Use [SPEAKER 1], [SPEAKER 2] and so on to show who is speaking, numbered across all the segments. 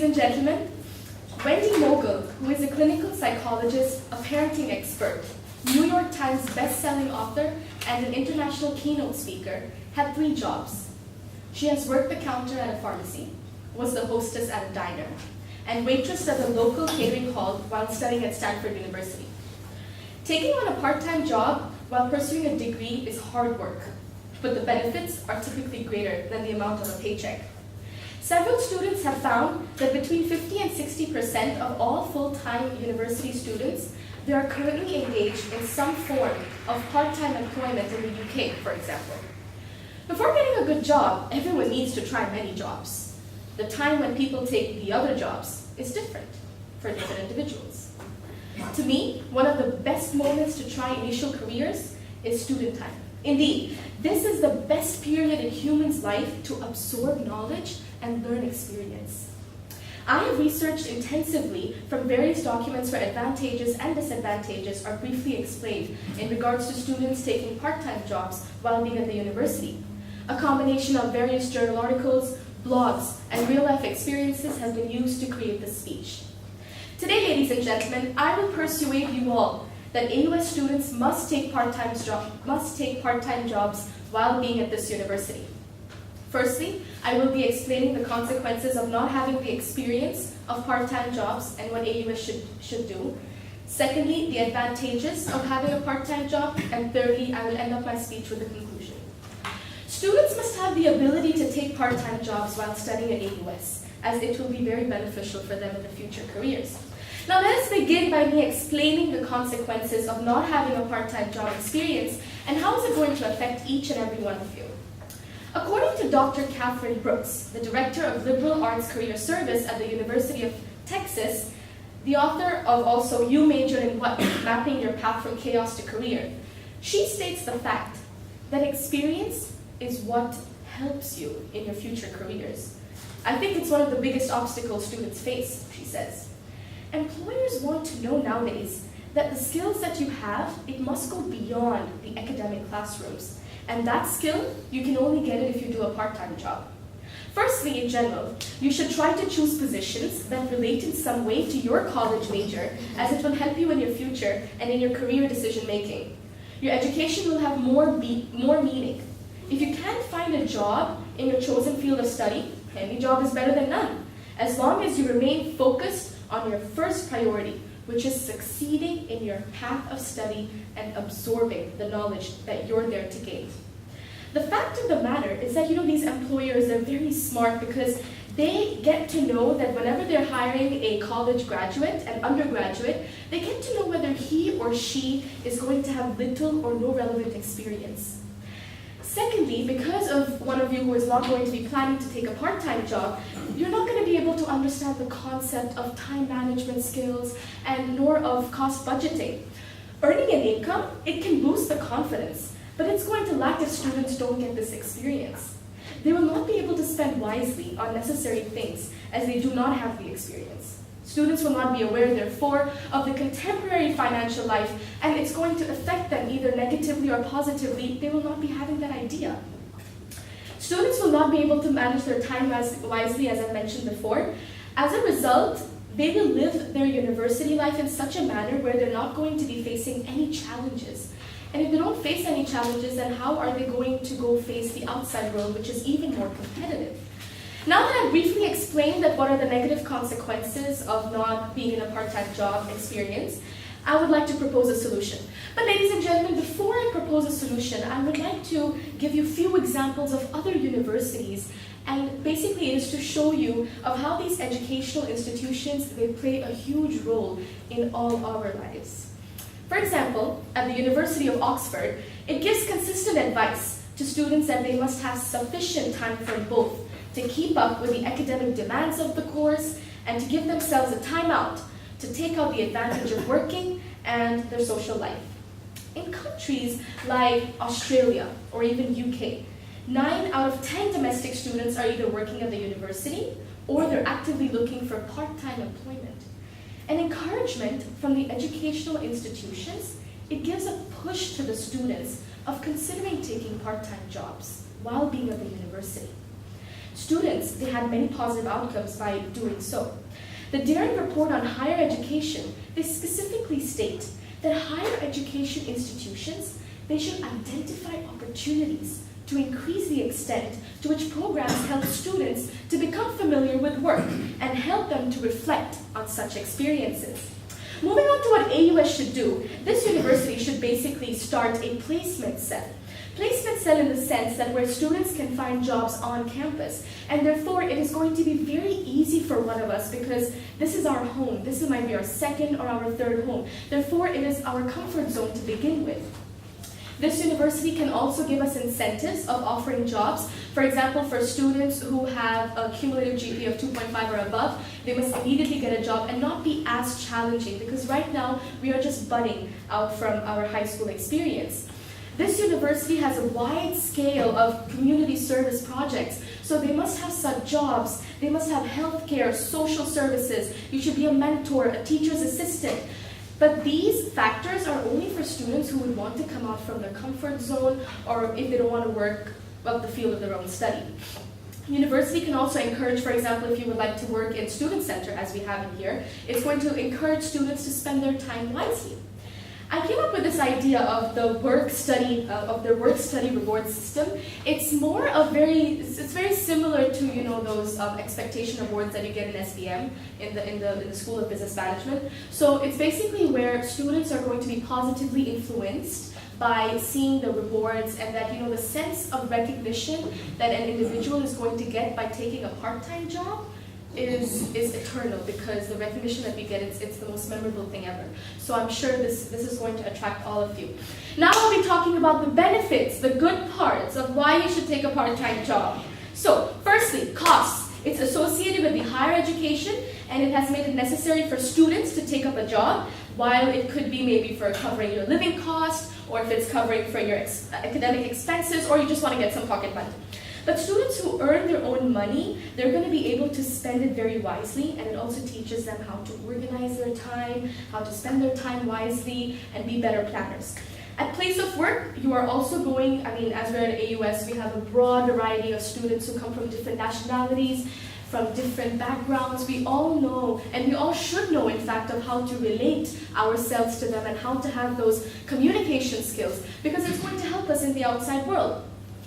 [SPEAKER 1] and gentlemen, Wendy Mogul, who is a clinical psychologist, a parenting expert, New York Times best-selling author, and an international keynote speaker, had 3 jobs. She has worked the counter at a pharmacy, was the hostess at a diner, and waitressed at a local catering hall while studying at Stanford University. Taking on a part-time job while pursuing a degree is hard work, but the benefits are typically greater than the amount of a paycheck. Several students have found that between 50 and 60% of all full-time university students, they are currently engaged in some form of part-time employment in the UK, for example. Before getting a good job, everyone needs to try many jobs. The time when people take the other jobs is different for different individuals. To me, one of the best moments to try initial careers is student time. Indeed, this is the best period in humans' life to absorb knowledge and learn experience. I have researched intensively from various documents where advantages and disadvantages are briefly explained in regards to students taking part-time jobs while being at the university. A combination of various journal articles, blogs, and real-life experiences has been used to create this speech. Today, ladies and gentlemen, I will persuade you all that AUS students must take part-time jobs while being at this university. Firstly, I will be explaining the consequences of not having the experience of part-time jobs and what AUS should do. Secondly, the advantages of having a part-time job. And thirdly, I will end up my speech with a conclusion. Students must have the ability to take part-time jobs while studying at AUS, as it will be very beneficial for them in their future careers. Now let us begin by me explaining the consequences of not having a part-time job experience and how is it going to affect each and every one of you. According to Dr. Catherine Brooks, the Director of Liberal Arts Career Service at the University of Texas, the author of also You Major in What? Mapping Your Path from Chaos to Career, she states the fact that experience is what helps you in your future careers. I think it's one of the biggest obstacles students face, she says. Employers want to know nowadays that the skills that you have, it must go beyond the academic classrooms. And that skill, you can only get it if you do a part-time job. Firstly, in general, you should try to choose positions that relate in some way to your college major, as it will help you in your future and in your career decision-making. Your education will have more meaning. If you can't find a job in your chosen field of study, any job is better than none, as long as you remain focused on your first priority, which is succeeding in your path of study and absorbing the knowledge that you're there to gain. The fact of the matter is that, these employers are very smart because they get to know that whenever they're hiring a college graduate, an undergraduate, they get to know whether he or she is going to have little or no relevant experience. Secondly, because of one of you who is not going to be planning to take a part-time job, you're not going to be able to understand the concept of time management skills and nor of cost budgeting. Earning an income, it can boost the confidence, but it's going to lack if students don't get this experience. They will not be able to spend wisely on necessary things as they do not have the experience. Students will not be aware, therefore, of the contemporary financial life, and it's going to affect them either negatively or positively. They will not be having that idea. Students will not be able to manage their time wisely, as I mentioned before. As a result, they will live their university life in such a manner where they're not going to be facing any challenges. And if they don't face any challenges, then how are they going to go face the outside world, which is even more competitive? Now that I've briefly explained that what are the negative consequences of not being in a part-time job experience, I would like to propose a solution. But ladies and gentlemen, before I propose a solution, I would like to give you a few examples of other universities, and basically it is to show you of how these educational institutions, they play a huge role in all our lives. For example, at the University of Oxford, it gives consistent advice to students that they must have sufficient time for both, to keep up with the academic demands of the course and to give themselves a time out to take out the advantage of working and their social life. In countries like Australia or even UK, 9 out of 10 domestic students are either working at the university or they're actively looking for part-time employment. An encouragement from the educational institutions, it gives a push to the students of considering taking part-time jobs while being at the university. Students, they had many positive outcomes by doing so. The Daring Report on Higher Education, they specifically state that higher education institutions, they should identify opportunities to increase the extent to which programs help students to become familiar with work and help them to reflect on such experiences. Moving on to what AUS should do, this university should basically start a placement cell. Placement cell in the sense that where students can find jobs on campus, and therefore it is going to be very easy for one of us because this is our home. This might be our second or our third home. Therefore, it is our comfort zone to begin with. This university can also give us incentives of offering jobs. For example, for students who have a cumulative GPA of 2.5 or above, they must immediately get a job and not be as challenging because right now we are just budding out from our high school experience. This university has a wide scale of community service projects, so they must have such jobs, they must have healthcare, social services, you should be a mentor, a teacher's assistant. But these factors are only for students who would want to come out from their comfort zone or if they don't want to work up the field of their own study. University can also encourage, for example, if you would like to work in student center as we have in here, it's going to encourage students to spend their time wisely. I came up with this idea of the work-study reward system. It's very similar to those expectation awards that you get in SBM in the School of Business Management. So it's basically where students are going to be positively influenced by seeing the rewards and that the sense of recognition that an individual is going to get by taking a part-time job is eternal because the recognition that we get, it's the most memorable thing ever. So I'm sure this is going to attract all of you. Now I'll be talking about the benefits, the good parts of why you should take a part-time job. So firstly, costs. It's associated with the higher education and it has made it necessary for students to take up a job, while it could be maybe for covering your living costs or if it's covering for your academic expenses or you just want to get some pocket money. But students who earn their own money, they're going to be able to spend it very wisely, and it also teaches them how to organize their time, how to spend their time wisely, and be better planners. At place of work, you are also going, as we're at AUS, we have a broad variety of students who come from different nationalities, from different backgrounds. We all know, and we all should know, in fact, of how to relate ourselves to them and how to have those communication skills, because it's going to help us in the outside world.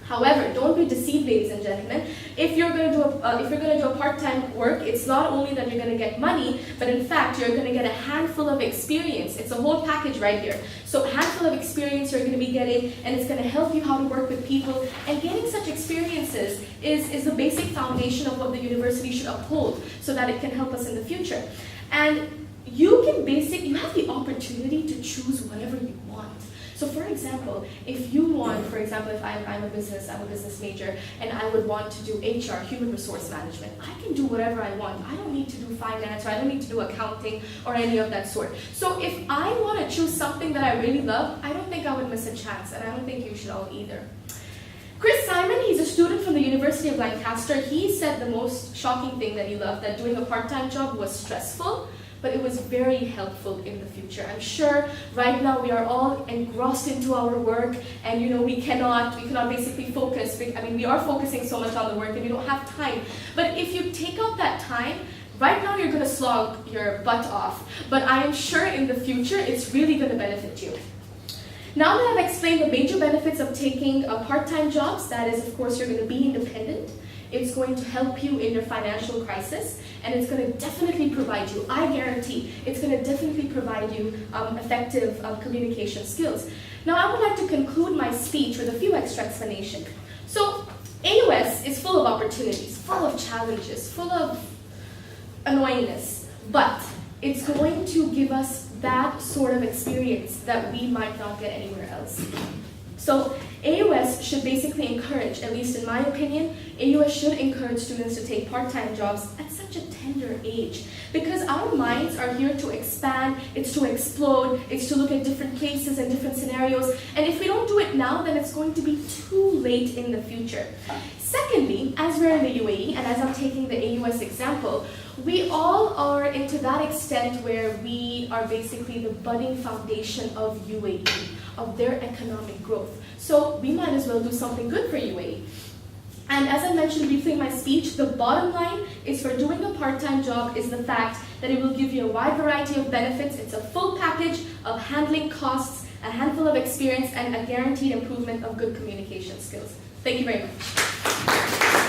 [SPEAKER 1] However, don't be deceived, ladies and gentlemen. If you're going to do a part-time work, it's not only that you're going to get money, but in fact, you're going to get a handful of experience. It's a whole package right here. So a handful of experience you're going to be getting, and it's going to help you how to work with people. And getting such experiences is the basic foundation of what the university should uphold so that it can help us in the future. And you have the opportunity to choose whatever you want. So for example, if you want, if I'm a business major, and I would want to do HR, human resource management, I can do whatever I want. I don't need to do finance, or I don't need to do accounting, or any of that sort. So if I want to choose something that I really love, I don't think I would miss a chance, and I don't think you should all either. Chris Simon, he's a student from the University of Lancaster. He said the most shocking thing that he loved, that doing a part-time job was stressful, but it was very helpful in the future. I'm sure right now we are all engrossed into our work, and we cannot basically focus. We are focusing so much on the work and we don't have time. But if you take out that time, right now you're gonna slog your butt off, but I am sure in the future it's really gonna benefit you. Now that I've explained the major benefits of taking part-time jobs, that is, of course, you're gonna be independent. It's going to help you in your financial crisis, and it's going to definitely provide you, I guarantee, it's going to definitely provide you effective communication skills. Now, I would like to conclude my speech with a few extra explanations. So, AUS is full of opportunities, full of challenges, full of annoyingness, but it's going to give us that sort of experience that we might not get anywhere else. So AUS should basically encourage, at least in my opinion, AUS should encourage students to take part-time jobs at such a tender age, because our minds are here to expand, it's to explode, it's to look at different places and different scenarios, and if we don't do it now, then it's going to be too late in the future. Secondly, as we're in the UAE, and as I'm taking the AUS example, we all are into that extent where we are basically the budding foundation of UAE, of their economic growth. So we might as well do something good for UAE. And as I mentioned briefly in my speech, the bottom line is for doing a part-time job is the fact that it will give you a wide variety of benefits. It's a full package of handling costs, a handful of experience, and a guaranteed improvement of good communication skills. Thank you very much.